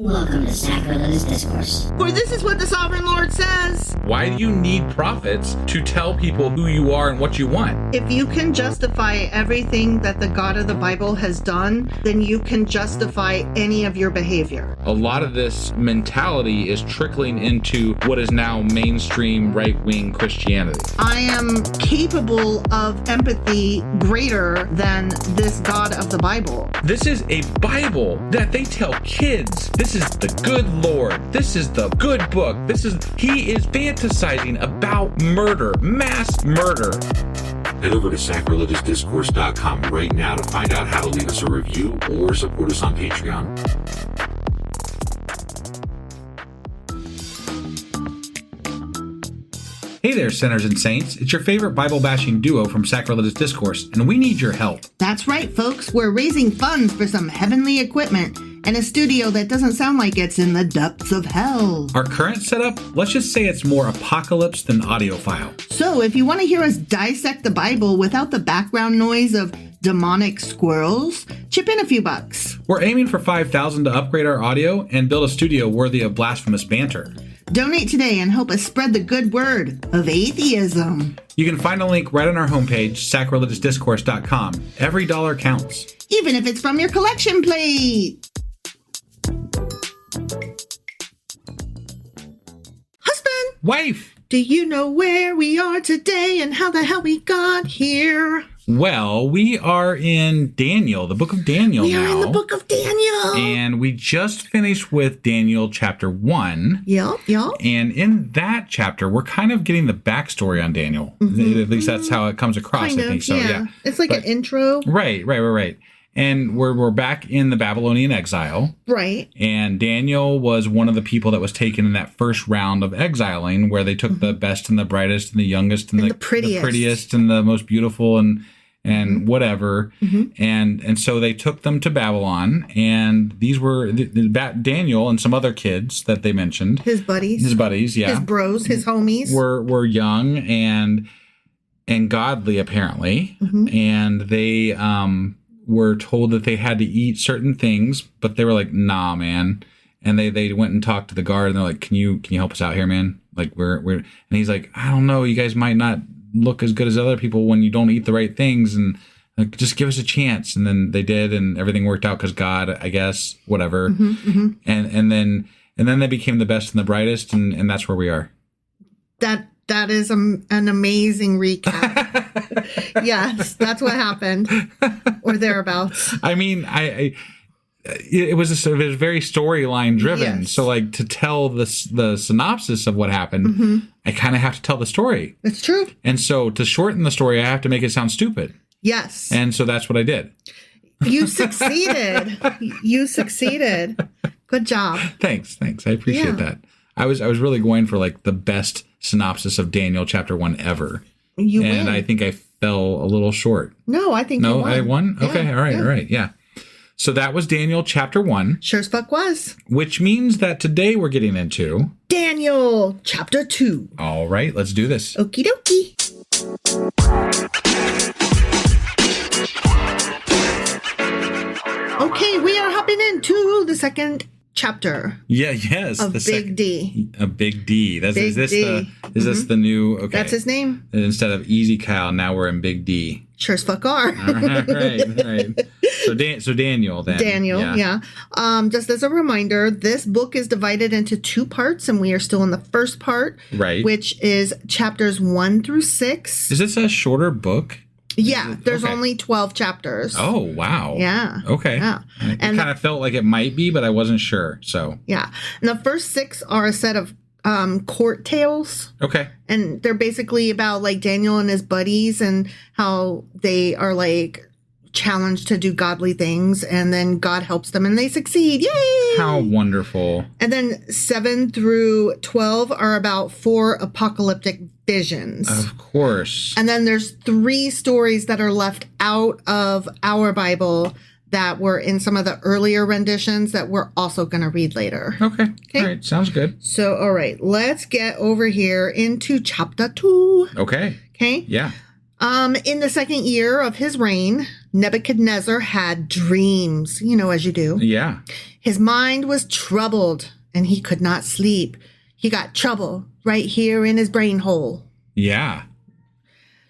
Welcome to Sacrilegious Discourse. For this is what the Sovereign Lord says. Why do you need prophets to tell people who you are and what you want? If you can justify everything that the God of the Bible has done, then you can justify any of your behavior. A lot of this mentality is trickling into what is now mainstream right-wing Christianity. I am capable of empathy greater than this God of the Bible. This is a Bible that they tell kids. This is the good Lord. This is the good book. He is fantasizing about murder, mass murder. Head over to sacrilegiousdiscourse.com right now to find out how to leave us a review or support us on Patreon. Hey there, sinners and saints. It's your favorite Bible-bashing duo from Sacrilegious Discourse, and we need your help. That's right, folks. We're raising funds for some heavenly equipment and a studio that doesn't sound like it's in the depths of hell. Our current setup, let's just say it's more apocalypse than audiophile. So if you want to hear us dissect the Bible without the background noise of demonic squirrels, chip in a few bucks. We're aiming for $5,000 to upgrade our audio and build a studio worthy of blasphemous banter. Donate today and help us spread the good word of atheism. You can find a link right on our homepage, sacrilegiousdiscourse.com. Every dollar counts. Even if it's from your collection plate. Husband! Wife! Do you know where we are today and how the hell we got here? Well, we are in Daniel, the book of Daniel now. We are in the book of Daniel. And we just finished with Daniel chapter 1. Yep. And in that chapter, we're kind of getting the backstory on Daniel. Mm-hmm. At least that's how it comes across, kind I think. of, So, yeah. It's like an intro. Right. And we're back in the Babylonian exile. Right. And Daniel was one of the people that was taken in that first round of exiling, where they took the best and the brightest and the youngest and the prettiest and the most beautiful and whatever. Mm-hmm. And so they took them to Babylon, and these were Daniel and some other kids that they mentioned. His buddies, yeah. His bros, his homies. Were young and godly, apparently. Mm-hmm. And they were told that they had to eat certain things, but they were like, nah, man. And they went and talked to the guard, and they're like, can you help us out here, man? Like we're and he's like, I don't know, you guys might not look as good as other people when you don't eat the right things, and like, just give us a chance. And then they did, and everything worked out because God, I guess, whatever. Mm-hmm, mm-hmm. And then they became the best and the brightest, and that's where we are. That is an amazing recap. Yes, that's what happened, or thereabouts. I mean, it was very storyline driven. Yes. So, like, to tell the synopsis of what happened, mm-hmm. I kind of have to tell the story. It's true. And so, to shorten the story, I have to make it sound stupid. Yes. And so that's what I did. You succeeded. Good job. Thanks. I appreciate that. I was really going for like the best synopsis of Daniel chapter 1 ever. You win. And I think I fell a little short. No, I think you won. I won? Yeah, okay, all right, yeah. So that was Daniel chapter 1. Sure as fuck was. Which means that today we're getting into Daniel chapter 2. All right, let's do this. Okie dokie. Okay, we are hopping into the second chapter. Yes. Of Big D. A Big D. Is this the new, okay. That's his name. And instead of Easy Kyle, now we're in Big D. Sure as fuck are. Right. So Daniel then. Daniel, yeah. Just as a reminder, this book is divided into 2 parts, and we are still in the first part. Right. Which is chapters 1 through 6. Is this a shorter book? Yeah, there's only 12 chapters. Oh, wow. Yeah. Okay. Yeah. It kind of felt like it might be, but I wasn't sure, so. Yeah. And the first 6 are a set of court tales. Okay. And they're basically about, like, Daniel and his buddies and how they are, like, challenged to do godly things, and then God helps them and they succeed. Yay! How wonderful. And then 7 through 12 are about 4 apocalyptic visions. Of course. And then there's 3 stories that are left out of our Bible that were in some of the earlier renditions that we're also going to read later. Okay. All right. Sounds good. So, all right, let's get over here into chapter 2. Okay. Yeah. In the second year of his reign, Nebuchadnezzar had dreams, as you do. Yeah. His mind was troubled, and he could not sleep. He got trouble right here in his brain hole. Yeah.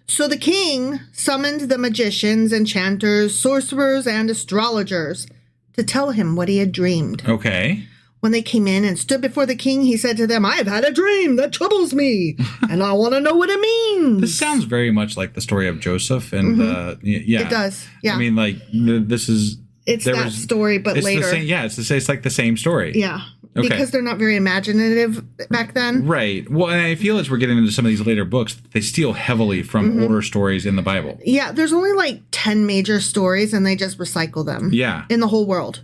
So the king summoned the magicians, enchanters, sorcerers, and astrologers to tell him what he had dreamed. Okay. When they came in and stood before the king, he said to them, I have had a dream that troubles me, and I want to know what it means. This sounds very much like the story of Joseph. And yeah. It does, yeah. I mean, like, this is... It's that story, but it's later. The same, it's like the same story. Yeah. Okay. Because they're not very imaginative back then. Right. Well, and I feel as we're getting into some of these later books, they steal heavily from older stories in the Bible. Yeah, there's only like 10 major stories, and they just recycle them. Yeah. In the whole world.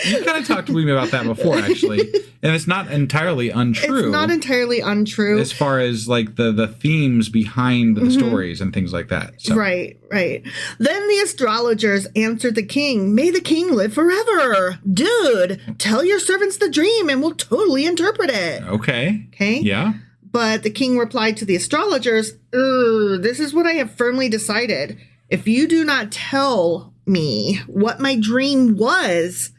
You kind of talked to me about that before, actually. And it's not entirely untrue. It's not entirely untrue. As far as like the themes behind the stories and things like that. So. Right. Then the astrologers answered the king, may the king live forever. Dude, tell your servants the dream and we'll totally interpret it. Okay. Okay? Yeah. But the king replied to the astrologers, this is what I have firmly decided. If you do not tell me what my dream was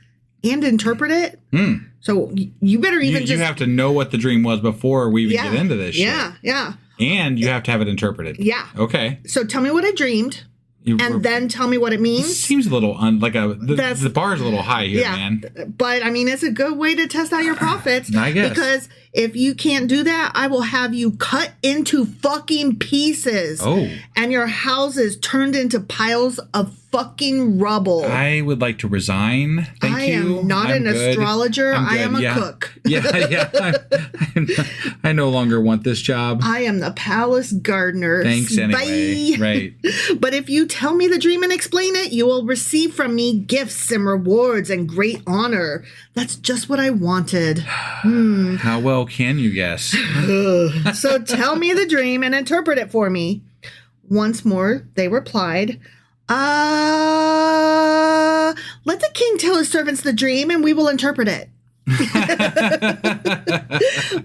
and interpret it, so you better even you have to know what the dream was before we even get into this shit. Yeah. And you have to have it interpreted. Yeah. Okay. So tell me what I dreamed. And then tell me what it means. Seems a little the bar is a little high here, man. But I mean, it's a good way to test out your prophets. I guess. Because if you can't do that, I will have you cut into fucking pieces. Oh. And your houses turned into piles of fucking rubble. I would like to resign. Thank you. I am not an astrologer. I am a cook. Yeah. I no longer want this job. I am the palace gardener. Thanks anyway. Bye. Right. But if you tell me the dream and explain it, you will receive from me gifts and rewards and great honor. That's just what I wanted. How well can you guess? So tell me the dream and interpret it for me. Once more, they replied, let the king tell his servants the dream and we will interpret it.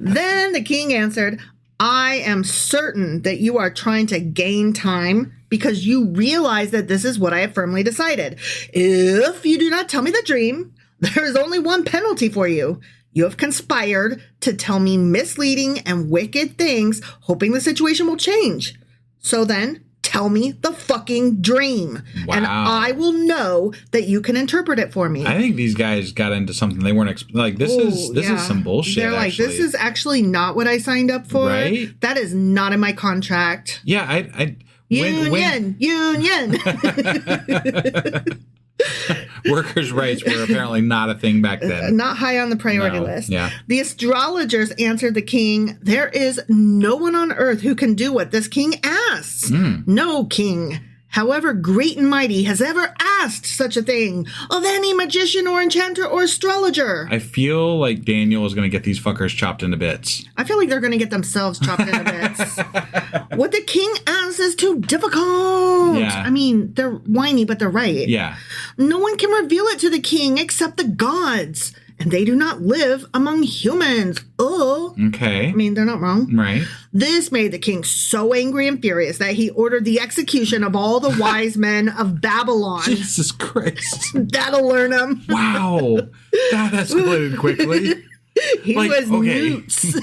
Then the king answered, I am certain that you are trying to gain time because you realize that this is what I have firmly decided. If you do not tell me the dream, there is only one penalty for you. You have conspired to tell me misleading and wicked things, hoping the situation will change. So then, tell me the fucking dream. Wow. And I will know that you can interpret it for me. I think these guys got into something they weren't this is some bullshit. They're like, actually. this is actually not what I signed up for. Right? That is not in my contract. Yeah, Union. Workers' rights were apparently not a thing back then. Not high on the priority list. Yeah. The astrologers answered the king, there is no one on earth who can do what this king asks. No king, however great and mighty, has ever asked such a thing of any magician or enchanter or astrologer. I feel like Daniel is going to get these fuckers chopped into bits. I feel like they're going to get themselves chopped into bits. What the king asks is too difficult. Yeah. I mean, they're whiny, but they're right. Yeah. No one can reveal it to the king except the gods, and they do not live among humans. Oh. Okay. I mean, they're not wrong. Right. This made the king so angry and furious that he ordered the execution of all the wise men of Babylon. Jesus Christ. That'll learn them. Wow. That escalated quickly. He was newts.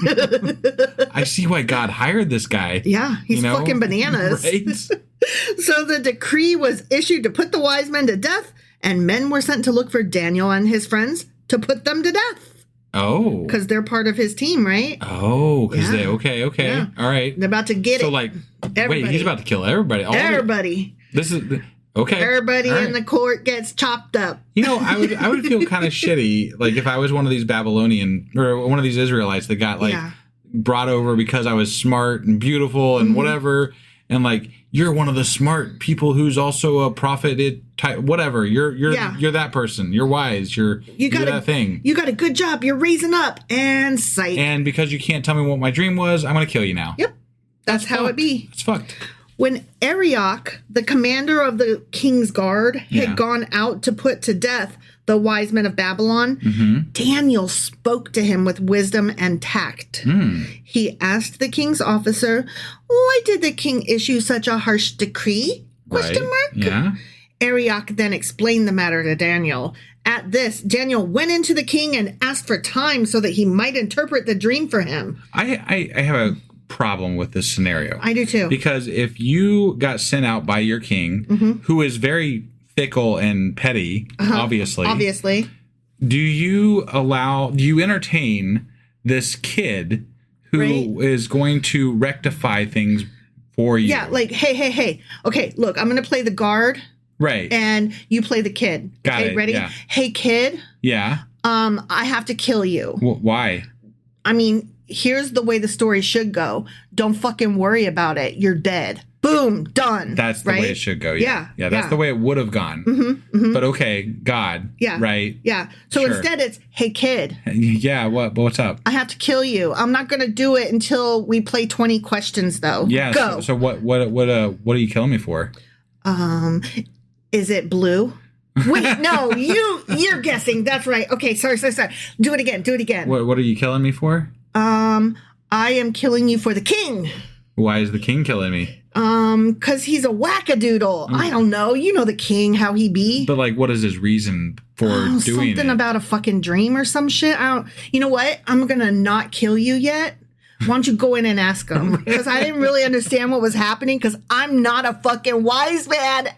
I see why God hired this guy. Yeah, he's fucking bananas. Right? So the decree was issued to put the wise men to death, and men were sent to look for Daniel and his friends to put them to death. Oh. Because they're part of his team, right? Oh, because Yeah. Okay. Yeah. All right. They're about to get it. So, like, Everybody. wait, he's about to kill everybody. Everybody. This is... Okay. Everybody All right. in the court gets chopped up. You know, I would feel kind of shitty, like, if I was one of these Babylonian, or one of these Israelites that got, like, brought over because I was smart and beautiful and whatever, and, like, you're one of the smart people who's also a prophet type, whatever. You're that person. You're wise. You're that thing. You got a good job. You're raising up. And sight. And because you can't tell me what my dream was, I'm going to kill you now. Yep. That's how it be. It's fucked. When Arioch, the commander of the king's guard, had gone out to put to death the wise men of Babylon, Daniel spoke to him with wisdom and tact. He asked the king's officer, why did the king issue such a harsh decree? Question mark? Yeah. Arioch then explained the matter to Daniel, At this, Daniel went into the king and asked for time so that he might interpret the dream for him. I have a problem with this scenario. I do too. Because if you got sent out by your king, who is very fickle and petty, obviously, do you entertain this kid who is going to rectify things for you? Yeah, like, hey. Okay, look, I'm going to play the guard. Right. And you play the kid. Got okay, it. Ready? Yeah. Hey, kid. Yeah. I have to kill you. Why? I mean, here's the way the story should go. Don't fucking worry about it. You're dead. Boom. Done. That's the way it should go. Yeah. That's the way it would have gone. But okay, God. Yeah. Right. Yeah. So instead it's, hey, kid. Yeah. What's up? I have to kill you. I'm not going to do it until we play 20 questions, though. Yeah. Go. So what are you killing me for? Is it blue? Wait, no, you're guessing. That's right. Okay, sorry. Do it again. What are you killing me for? I am killing you for the king. Why is the king killing me? 'Cause he's a wackadoodle. I don't know. You know the king, how he be. But like, what is his reason for doing something it? about a fucking dream or some shit. You know what? I'm gonna not kill you yet. Why don't you go in and ask him? Because I didn't really understand what was happening because I'm not a fucking wise man.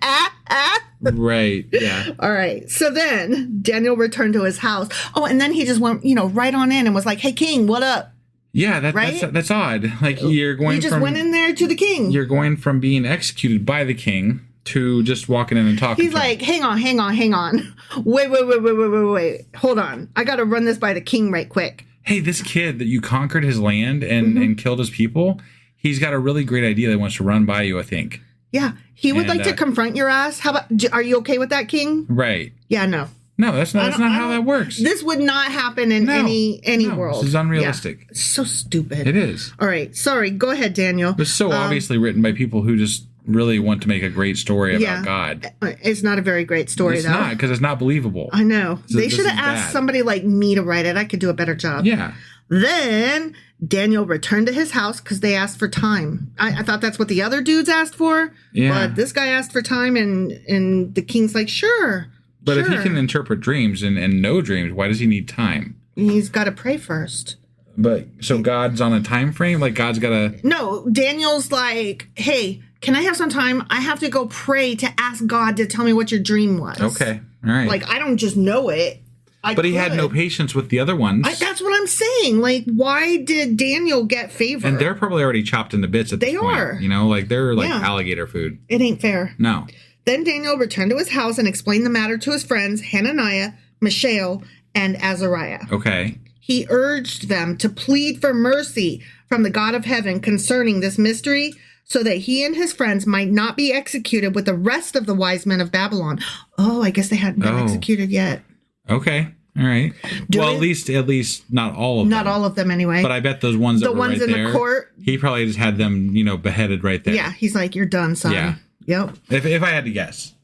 Right, yeah. All right. So then Daniel returned to his house. Oh, and then he just went, right on in and was like, hey, king, what up? Yeah, right? that's odd. Like you're going You just went in there to the king. You're going from being executed by the king to just walking in and talking He's to like, him. hang on. Wait. Hold on. I got to run this by the king right quick. Hey, this kid that you conquered his land and killed his people, he's got a really great idea that wants to run by you, I think. Yeah. He would like to confront your ass. How about, are you okay with that, king? Right. Yeah, no. No, that's not how that works. This would not happen in any world. This is unrealistic. Yeah. It's so stupid. It is. All right. Sorry. Go ahead, Daniel. It's so obviously written by people who just really want to make a great story about God. It's not a very great story, It's though. not, because it's not believable. I know. So they should have asked somebody like me to write it. I could do a better job. Yeah. Then Daniel returned to his house because they asked for time. I thought that's what the other dudes asked for. Yeah. But this guy asked for time, and the king's like, sure. But if he can interpret dreams and know dreams, why does he need time? He's got to pray first. But so God's on a time frame? Like God's got to... No, Daniel's like, hey, can I have some time? I have to go pray to ask God to tell me what your dream was. Okay. All right. Like, I don't just know it. But he had no patience with the other ones. That's what I'm saying. Like, why did Daniel get favor? And they're probably already chopped into bits at this point. They are. You know, like they're like alligator food. It ain't fair. No. Then Daniel returned to his house and explained the matter to his friends, Hananiah, Mishael, and Azariah. Okay. He urged them to plead for mercy from the God of heaven concerning this mystery, so that he and his friends might not be executed with the rest of the wise men of Babylon. Oh, I guess they hadn't been executed yet. Okay. All right. At least not all of them. Not all of them anyway. But I bet those ones that were right there. The ones in the court. He probably just had them, beheaded right there. Yeah. He's like, you're done, son. Yeah. Yep. If I had to guess.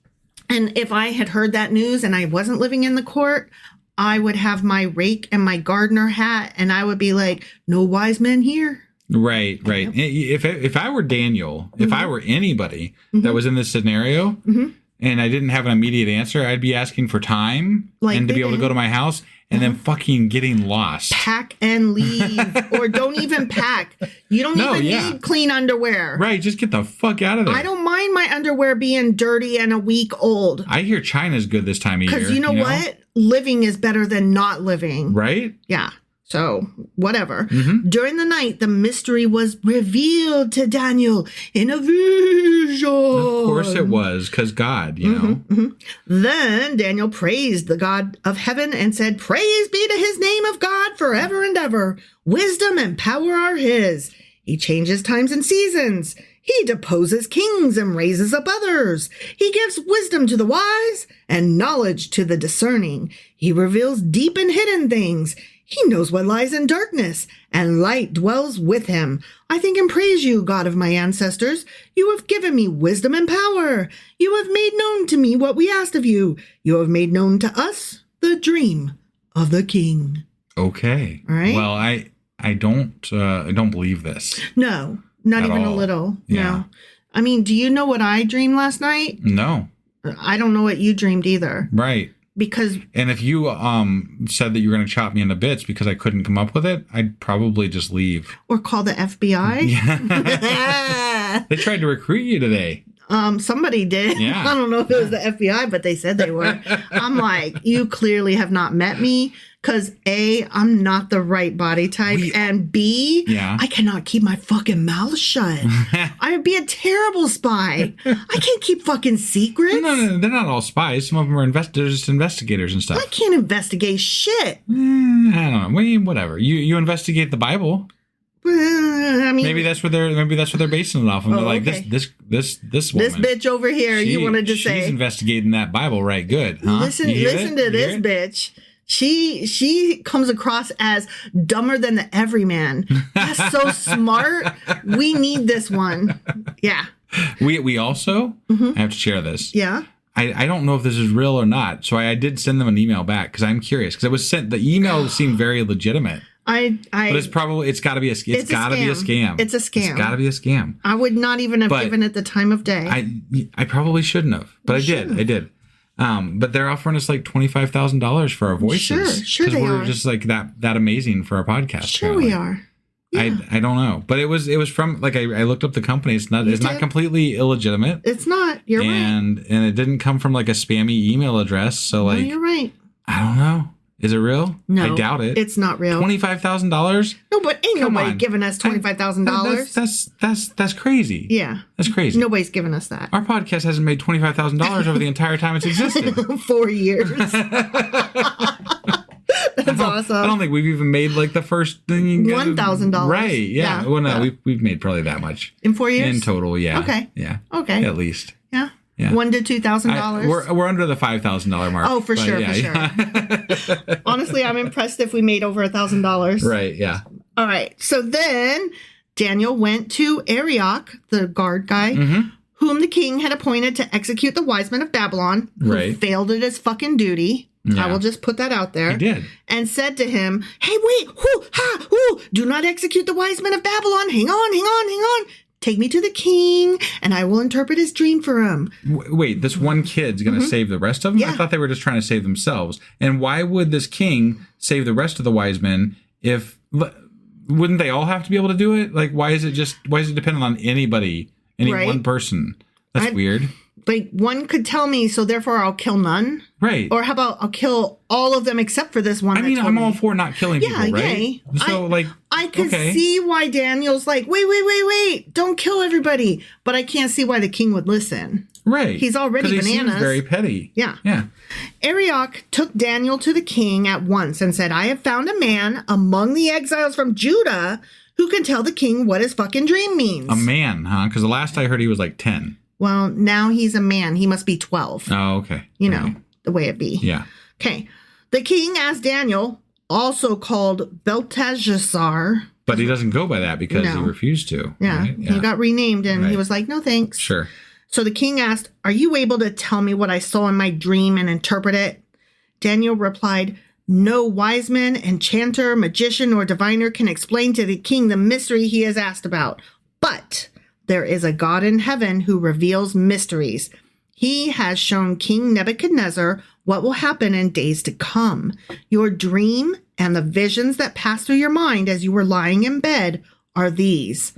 And if I had heard that news and I wasn't living in the court, I would have my rake and my gardener hat and I would be like, no wise men here. Right. Yep. If I were Daniel, if I were anybody that was in this scenario and I didn't have an immediate answer, I'd be asking for time and to be able to go to my house and then fucking getting lost. Pack and leave. Or don't even pack. You don't even need clean underwear. Right. Just get the fuck out of there. I don't mind my underwear being dirty and a week old. I hear China's good this time of year. Because you know what? Living is better than not living. Right? Yeah. So, whatever. During the night, the mystery was revealed to Daniel in a vision. Of course it was, because God, you know. Then Daniel praised the God of heaven and said, praise be to his name of God forever and ever. Wisdom and power are his. He changes times and seasons. He deposes kings and raises up others. He gives wisdom to the wise and knowledge to the discerning. He reveals deep and hidden things. He knows what lies in darkness, and light dwells with him. I thank and praise you, God of my ancestors. You have given me wisdom and power. You have made known to me what we asked of you. You have made known to us the dream of the king. Okay. All right. Well, I don't believe this. No, not even a little. Yeah. No. I mean, do you know what I dreamed last night? No. I don't know what you dreamed either. Right. because And if you said that you were going to chop me into bits because I couldn't come up with it, I'd probably just leave. or call the FBI. Yeah. They tried to recruit you today. Somebody did. Yeah. I don't know if it was the FBI, but they said they were. I'm like, you clearly have not met me because A, I'm not the right body type, and B, I cannot keep my fucking mouth shut. I would be a terrible spy. I can't keep fucking secrets. No, they're not all spies. Some of them are they're just investigators and stuff. I can't investigate shit. I don't know. I mean, whatever. You investigate the Bible. I mean, Maybe that's what they're basing it off of. They're like, okay. this woman, this bitch over here. You wanted to say she's investigating that Bible, right? Good. Huh? Listen to this bitch. She comes across as dumber than the everyman. That's so smart. We need this one. Yeah. We also I have to share this. Yeah. I don't know if this is real or not, so I did send them an email back because I'm curious because it was sent. The email seemed very legitimate. But it's got to be a scam. It's got to be a scam. It's a scam. It's got to be a scam. I would not even have given it the time of day. I probably shouldn't have, but I did. But they're offering us like $25,000 for our voices. Sure they we're are. just like that amazing for our podcast. Sure apparently. we are. Yeah. I don't know, but it was from like I looked up the company. It's not completely illegitimate. It's not. You're right. And it didn't come from like a spammy email address. So like, no, you're right. I don't know. Is it real? No, I doubt it. It's not real. $25,000? No, but ain't Come nobody on. giving us $25,000. That's crazy. Yeah, that's crazy. Nobody's giving us that. Our podcast hasn't made $25,000 over the entire time it's existed. 4 years. That's awesome. I don't think we've even made like the first thing. $1,000. Right? Yeah. Well, no, yeah. we've made probably that much in 4 years in total. Yeah. Okay. Yeah. Okay. At least. Yeah. Yeah. $1,000 to $2,000. We're under the $5,000 mark. Oh, for sure. Honestly, I'm impressed if we made over $1,000. Right. Yeah. All right. So then Daniel went to Arioch, the guard guy, whom the king had appointed to execute the wise men of Babylon, who failed at his fucking duty. Yeah. I will just put that out there. He did. And said to him, hey, wait, do not execute the wise men of Babylon. Hang on. Take me to the king, and I will interpret his dream for him. Wait, this one kid's going to save the rest of them? Yeah. I thought they were just trying to save themselves. And why would this king save the rest of the wise men if... Wouldn't they all have to be able to do it? Like, why is it dependent on anybody, one person? That's weird. Like, one could tell me, so therefore I'll kill none. Right. Or how about I'll kill all of them except for this one. I mean, I'm all for not killing people, right? Yay. So, I could see why Daniel's like, wait, don't kill everybody. But I can't see why the king would listen. Right. He's already bananas. He seems very petty. Yeah. Yeah. Arioch took Daniel to the king at once and said, I have found a man among the exiles from Judah who can tell the king what his fucking dream means. A man, huh? Because the last I heard he was like 10. Well, now he's a man. He must be 12. Oh, okay. You know, the way it be. Yeah. Okay. The king asked Daniel, also called Belteshazzar. But he doesn't go by that because he refused to. Yeah. Right? He got renamed and he was like, no, thanks. Sure. So the king asked, are you able to tell me what I saw in my dream and interpret it? Daniel replied, no wise man, enchanter, magician, or diviner can explain to the king the mystery he has asked about. But there is a God in heaven who reveals mysteries. He has shown King Nebuchadnezzar what will happen in days to come. Your dream and the visions that passed through your mind as you were lying in bed are these.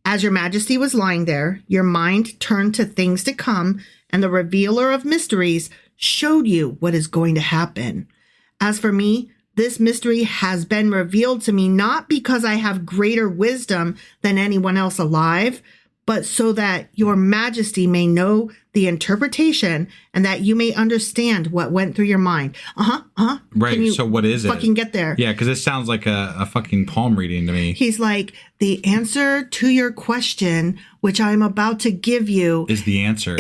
As your majesty was lying there, your mind turned to things to come, and the revealer of mysteries showed you what is going to happen. As for me, this mystery has been revealed to me not because I have greater wisdom than anyone else alive, but so that your majesty may know the interpretation and that you may understand what went through your mind. Right. So what is it? Fucking get there. Yeah, because this sounds like a fucking palm reading to me. He's like, the answer to your question, which I'm about to give you, is the answer.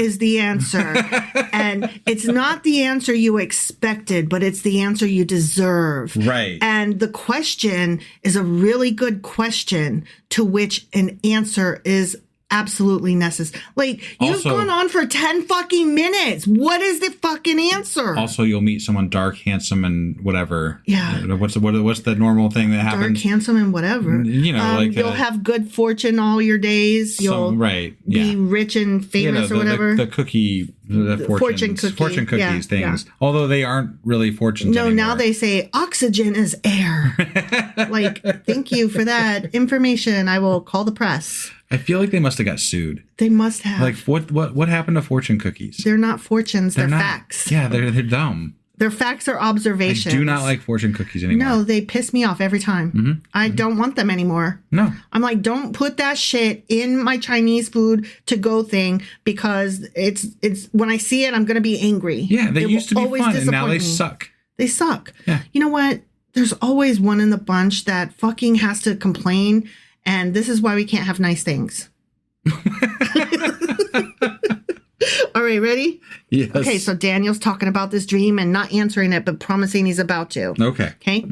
And it's not the answer you expected, but it's the answer you deserve. Right. And the question is a really good question to which an answer is absolutely necessary. Like, you've Also- gone on for 10 fucking minutes. What is the fucking answer? Also, you'll meet someone dark, handsome, and whatever. Yeah. What's the normal thing that Dark, happens? handsome, and whatever. You know, like you'll have good fortune all your days. You'll right. be Yeah. rich and famous or whatever. The cookie, the fortune fortune cookie. cookies Yeah, things. Although they aren't really fortunes No, anymore. now they say oxygen is air. Like, thank you for that information. I will call the press. I feel like they must have got sued. They must have. Like, what happened to fortune cookies? They're not fortunes. They're not, facts. Yeah, they're dumb. Their facts are I observations. do not like fortune cookies anymore. No, they piss me off every time. I don't want them anymore. No. I'm like, don't put that shit in my Chinese food to go thing, because it's when I see it, I'm going to be angry. Yeah, they It used to will be always fun, and now they disappoint me. suck. They suck. Yeah. You know what? There's always one in the bunch that fucking has to complain, and this is why we can't have nice things. All right, ready? Yes. Okay, so Daniel's talking about this dream and not answering it, but promising he's about to. Okay. Okay.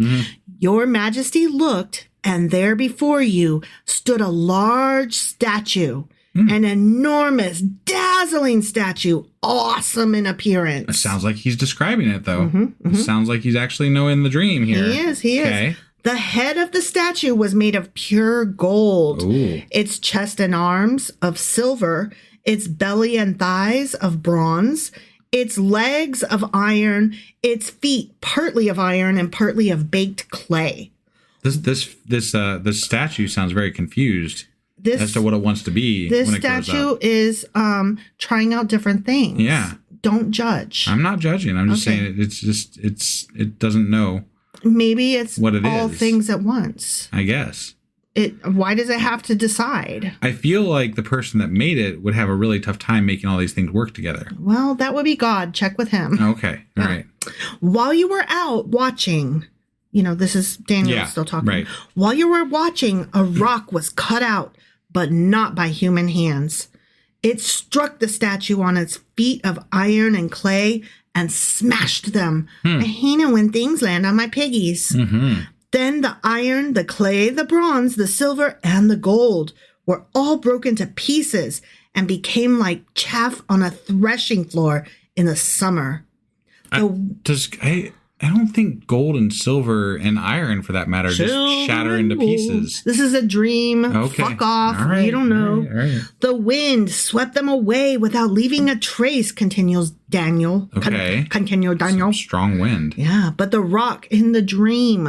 Your Majesty looked, and there before you stood a large statue, an enormous, dazzling statue, awesome in appearance. It sounds like he's describing it, though. It sounds like he's actually knowing the dream here. He is. Okay. The head of the statue was made of pure gold. Ooh. Its chest and arms of silver, its belly and thighs of bronze, its legs of iron, its feet partly of iron and partly of baked clay. This statue sounds very confused This as to what it wants to be this when it grows statue up. is trying out different things. Yeah. Don't judge. I'm not judging. I'm just Okay. saying it doesn't know, Maybe it's what it all is. things at once. I guess. Why does it have to decide? I feel like the person that made it would have a really tough time making all these things work together. Well, that would be God. Check with him. Okay. All right. While you were out watching, this is Daniel still talking. Right. While you were watching, a rock was cut out, but not by human hands. It struck the statue on its feet of iron and clay and smashed them. I hate it when things land on my piggies. Then the iron, the clay, the bronze, the silver, and the gold were all broken to pieces and became like chaff on a threshing floor in the summer. I don't think gold and silver and iron, for that matter, just shatter into pieces. This is a dream. Okay. Fuck off. All right. You don't know. All right. The wind swept them away without leaving a trace, continues Daniel. Okay. Continue Daniel. Some strong wind. Yeah, but the rock in the dream.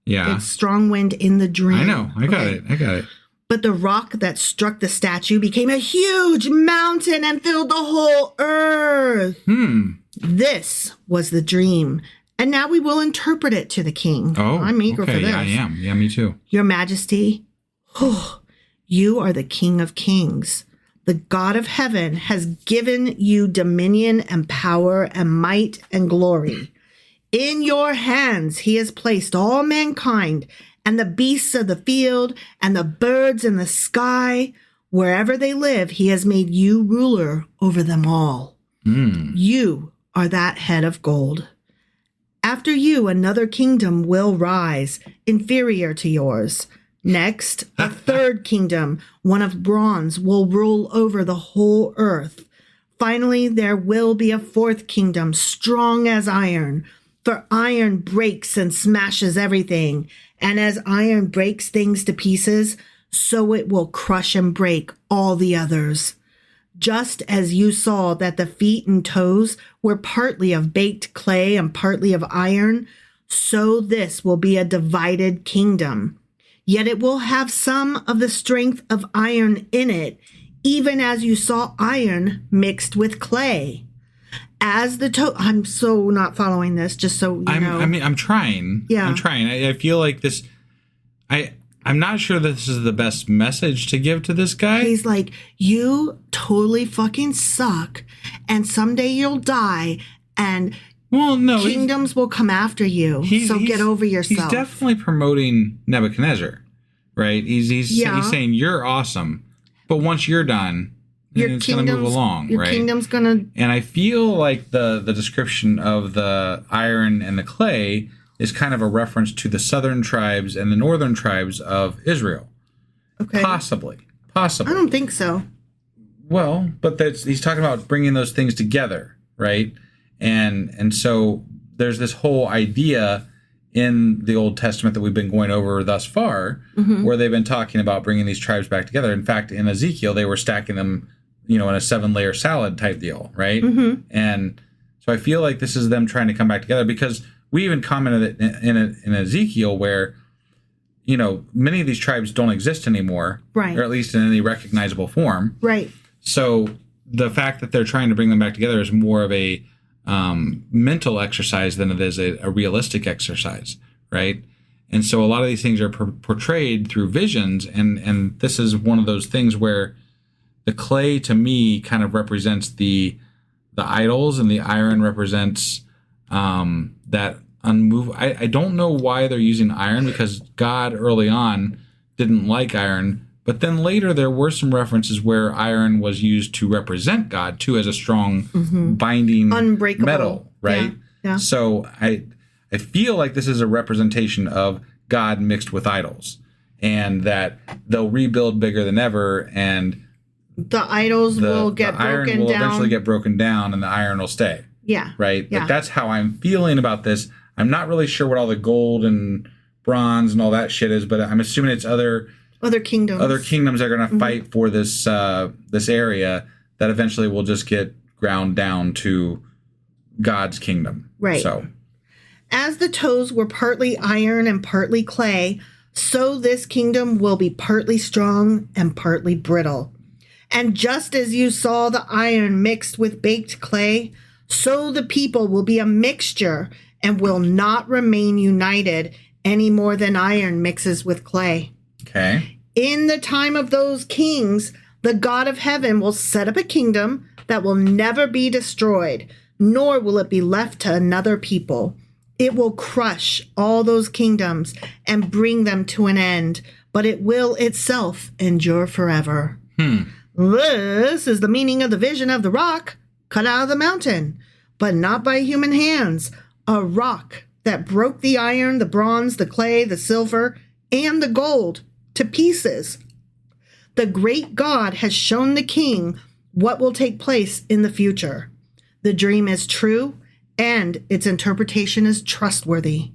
Yeah. It's strong wind in the dream. I know. I got Okay. it. I got it. But the rock that struck the statue became a huge mountain and filled the whole earth. This was the dream. And now we will interpret it to the king. Oh, I'm eager okay. for this. Yeah, I am. Yeah, me too. Your Majesty, you are the King of Kings. The God of heaven has given you dominion and power and might and glory. In your hands he has placed all mankind and the beasts of the field and the birds in the sky. Wherever they live, he has made you ruler over them all. You are that head of gold. After you, another kingdom will rise, inferior to yours. Next, a third kingdom, one of bronze, will rule over the whole earth. Finally, there will be a fourth kingdom, strong as iron. For iron breaks and smashes everything. And as iron breaks things to pieces, so it will crush and break all the others. Just as you saw that the feet and toes were partly of baked clay and partly of iron, so this will be a divided kingdom. Yet it will have some of the strength of iron in it, even as you saw iron mixed with clay. As the toe, I'm so not following this, just so you know. I'm trying. Yeah. I'm trying. I feel like this. I'm not sure this is the best message to give to this guy. He's like, you totally fucking suck, and someday you'll die, and kingdoms will come after you. So get over yourself. He's definitely promoting Nebuchadnezzar, right? He's saying you're awesome, but once you're done, it's going to move along, your right? Your kingdom's going to. And I feel like the description of the iron and the clay is kind of a reference to the southern tribes and the northern tribes of Israel. Okay. Possibly. Possibly. I don't think so. Well, but he's talking about bringing those things together, right? And so there's this whole idea in the Old Testament that we've been going over thus far, where they've been talking about bringing these tribes back together. In fact, in Ezekiel, they were stacking them, in a 7-layer salad type deal, right? And so I feel like this is them trying to come back together, because we even commented in Ezekiel where, many of these tribes don't exist anymore, right? Or at least in any recognizable form, right? So the fact that they're trying to bring them back together is more of a mental exercise than it is a realistic exercise, right? And so a lot of these things are portrayed through visions, and this is one of those things where the clay to me kind of represents the idols, and the iron represents that unmovable. I don't know why they're using iron, because God early on didn't like iron. But then later there were some references where iron was used to represent God too, as a strong binding unbreakable metal, right? Yeah. So I feel like this is a representation of God mixed with idols, and that they'll rebuild bigger than ever, and the idols will get the iron broken will down. eventually get broken down, and the iron will stay. Yeah. Right? Yeah. Like, that's how I'm feeling about this. I'm not really sure what all the gold and bronze and all that shit is, but I'm assuming it's other kingdoms. Other kingdoms are going to fight for this area that eventually will just get ground down to God's kingdom. Right. So, as the toes were partly iron and partly clay, so this kingdom will be partly strong and partly brittle. And just as you saw the iron mixed with baked clay, so the people will be a mixture and will not remain united any more than iron mixes with clay. okay. In the time of those kings, the God of heaven will set up a kingdom that will never be destroyed, nor will it be left to another people. It will crush all those kingdoms and bring them to an end, but it will itself endure forever. This is the meaning of the vision of the rock cut out of the mountain, but not by human hands, a rock that broke the iron, the bronze, the clay, the silver, and the gold to pieces. The great God has shown the king what will take place in the future. The dream is true, and its interpretation is trustworthy.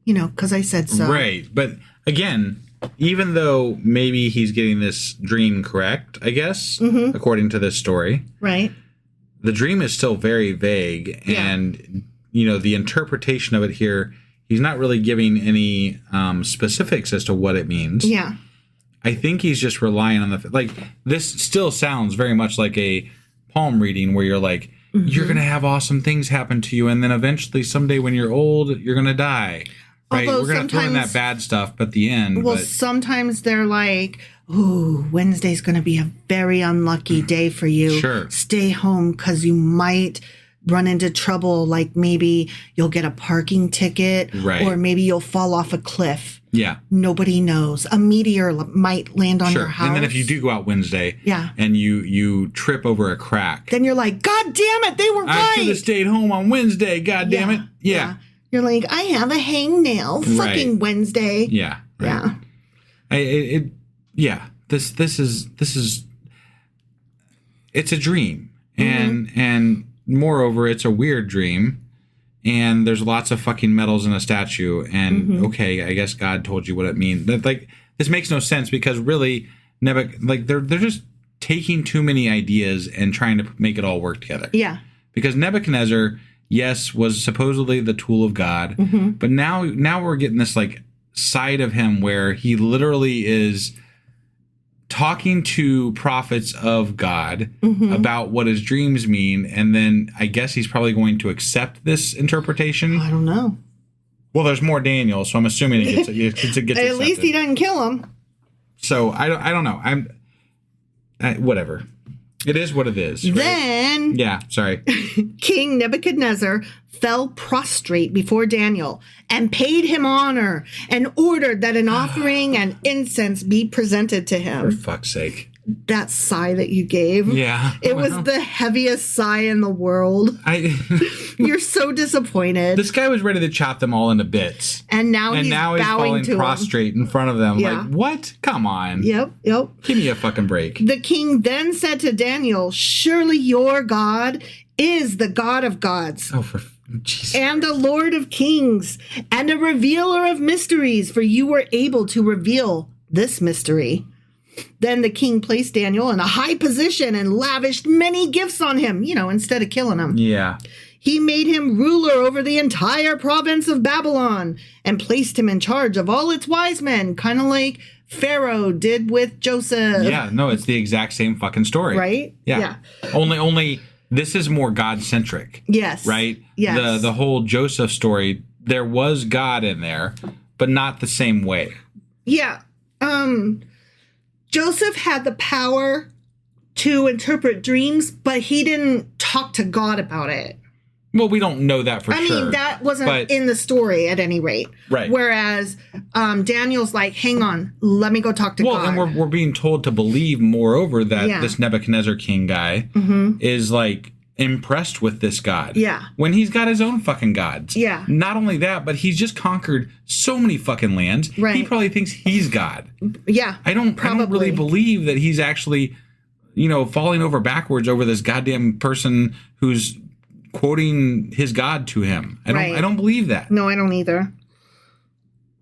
Because I said so. Right. But again, even though maybe he's getting this dream correct, I guess, according to this story. Right. The dream is still very vague, and, the interpretation of it here, he's not really giving any specifics as to what it means. Yeah. I think he's just relying on this still sounds very much like a palm reading where you're like, you're going to have awesome things happen to you, and then eventually someday when you're old, you're going to die. Right? Although we're going to throw in that bad stuff at the end. Well, sometimes they're like, ooh, Wednesday's going to be a very unlucky day for you. Sure. Stay home because you might run into trouble. Like maybe you'll get a parking ticket, right, or maybe you'll fall off a cliff. Yeah. Nobody knows. A meteor might land on your house. And then if you do go out Wednesday, yeah, and you trip over a crack, then you're like, God damn it, they were right. I should have stayed home on Wednesday. God damn it. Yeah. You're like, I have a hangnail. Fucking Wednesday. Yeah. Right. Yeah. This is it's a dream, and moreover, it's a weird dream, and there's lots of fucking medals in a statue, and okay, I guess God told you what it means. Like, this makes no sense, because really, they're just taking too many ideas and trying to make it all work together. Yeah. Because Nebuchadnezzar, yes, was supposedly the tool of God, but now we're getting this side of him where he literally is talking to prophets of God about what his dreams mean, and then I guess he's probably going to accept this interpretation. I don't know. Well, there's more Daniel, so I'm assuming it gets At least he doesn't kill him. So I don't know. Whatever. It is what it is. Right? Then, yeah, sorry. King Nebuchadnezzar fell prostrate before Daniel and paid him honor and ordered that an offering and incense be presented to him. For fuck's sake. that sigh that you gave. Yeah. It was the heaviest sigh in the world. You're so disappointed. This guy was ready to chop them all into bits. And now he's falling to prostrate in front of them. Yeah. Like, what? Come on. Yep. Give me a fucking break. The king then said to Daniel, surely your God is the God of gods. Oh, for Jesus. And the Lord of kings, and a revealer of mysteries, for you were able to reveal this mystery. Then the king placed Daniel in a high position and lavished many gifts on him, instead of killing him. Yeah. He made him ruler over the entire province of Babylon and placed him in charge of all its wise men, kind of like Pharaoh did with Joseph. Yeah, no, it's the exact same fucking story. Right? Yeah. Only this is more God-centric. Yes. Right? Yes. The whole Joseph story, there was God in there, but not the same way. Yeah. Joseph had the power to interpret dreams, but he didn't talk to God about it. Well, we don't know that for sure. I mean, that wasn't in the story at any rate. Right. Whereas Daniel's like, hang on, let me go talk to God. Well, and we're being told to believe, moreover, that this Nebuchadnezzar king guy is like impressed with this God. Yeah. When he's got his own fucking gods. Yeah. Not only that, but he's just conquered so many fucking lands. Right. He probably thinks he's God. Yeah. I don't really believe that he's actually, falling over backwards over this goddamn person who's quoting his God to him. I don't believe that. No, I don't either.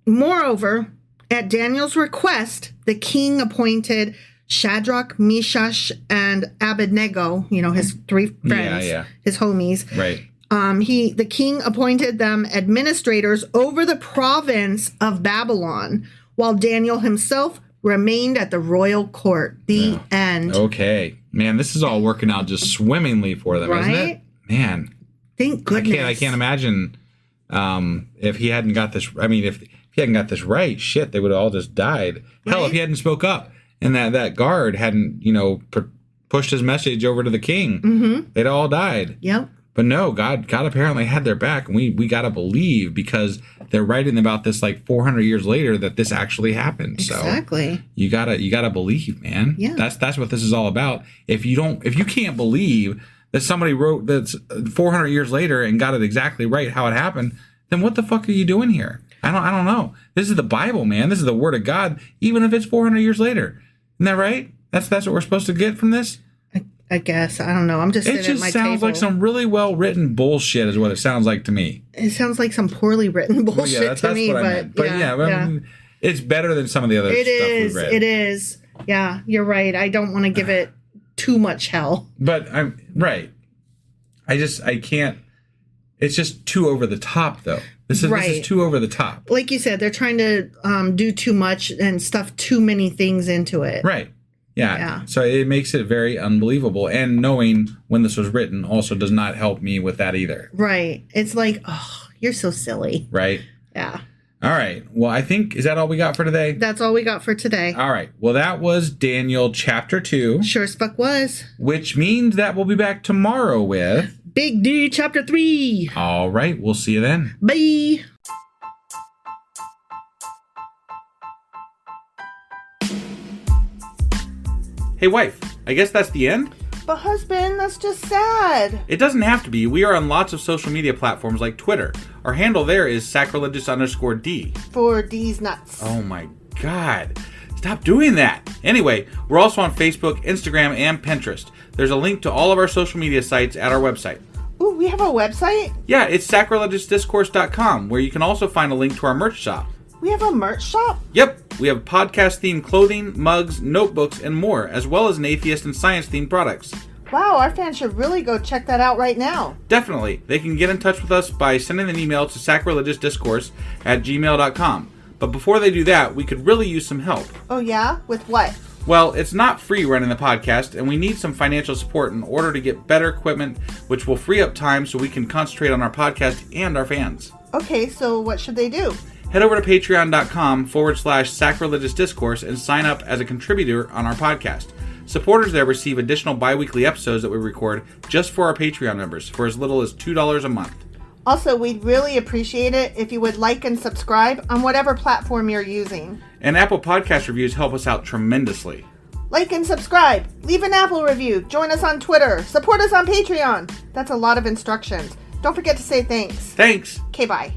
Moreover, at Daniel's request, the king appointed Shadrach, Meshach, and Abednego, his three friends, his homies. Right. The king appointed them administrators over the province of Babylon, while Daniel himself remained at the royal court. The end. Okay. Man, this is all working out just swimmingly for them, isn't it? Man. Thank goodness. I can't imagine if he hadn't got this. I mean, if he hadn't got this right, shit, they would have all just died. Right? Hell, if he hadn't spoke up and that guard hadn't, pushed his message over to the king, they'd all died. Yep. But no, God apparently had their back, and we got to believe because they're writing about this like 400 years later that this actually happened. Exactly. So you gotta believe, man. Yeah. That's what this is all about. If you can't believe that somebody wrote that's 400 years later and got it exactly right how it happened, then what the fuck are you doing here? I don't know. This is the Bible, man. This is the Word of God, even if it's 400 years later. Isn't that right? That's what we're supposed to get from this? I guess. I don't know. I'm just sitting at my table. It just sounds like some really well-written bullshit is what it sounds like to me. It sounds like some poorly written bullshit to me. But it's better than some of the other stuff we've read. It is. Yeah, you're right. I don't want to give it too much hell. But I'm right. I can't. It's just too over the top, though. This is too over the top. Like you said, they're trying to do too much and stuff too many things into it. Right. Yeah. So it makes it very unbelievable. And knowing when this was written also does not help me with that either. Right. It's like, oh, you're so silly. Right. Yeah. All right. Well, is that all we got for today? That's all we got for today. All right. Well, that was Daniel chapter 2. Sure as fuck was. Which means that we'll be back tomorrow with Big D chapter 3. All right. We'll see you then. Bye. Hey, wife, I guess that's the end? But husband, that's just sad. It doesn't have to be. We are on lots of social media platforms like Twitter. Our handle there is sacrilegious_D. For D's nuts. Oh my God. Stop doing that. Anyway, we're also on Facebook, Instagram, and Pinterest. There's a link to all of our social media sites at our website. Ooh, we have a website? Yeah, it's sacrilegiousdiscourse.com, where you can also find a link to our merch shop. We have a merch shop? Yep. We have podcast-themed clothing, mugs, notebooks, and more, as well as an atheist and science-themed products. Wow, our fans should really go check that out right now. Definitely. They can get in touch with us by sending an email to sacrilegiousdiscourse@gmail.com. But before they do that, we could really use some help. Oh yeah? With what? Well, it's not free running the podcast, and we need some financial support in order to get better equipment, which will free up time so we can concentrate on our podcast and our fans. Okay, so what should they do? Head over to patreon.com/sacrilegiousdiscourse and sign up as a contributor on our podcast. Supporters there receive additional bi-weekly episodes that we record just for our Patreon members for as little as $2 a month. Also, we'd really appreciate it if you would like and subscribe on whatever platform you're using. And Apple Podcast reviews help us out tremendously. Like and subscribe. Leave an Apple review. Join us on Twitter. Support us on Patreon. That's a lot of instructions. Don't forget to say thanks. Thanks. Okay, bye.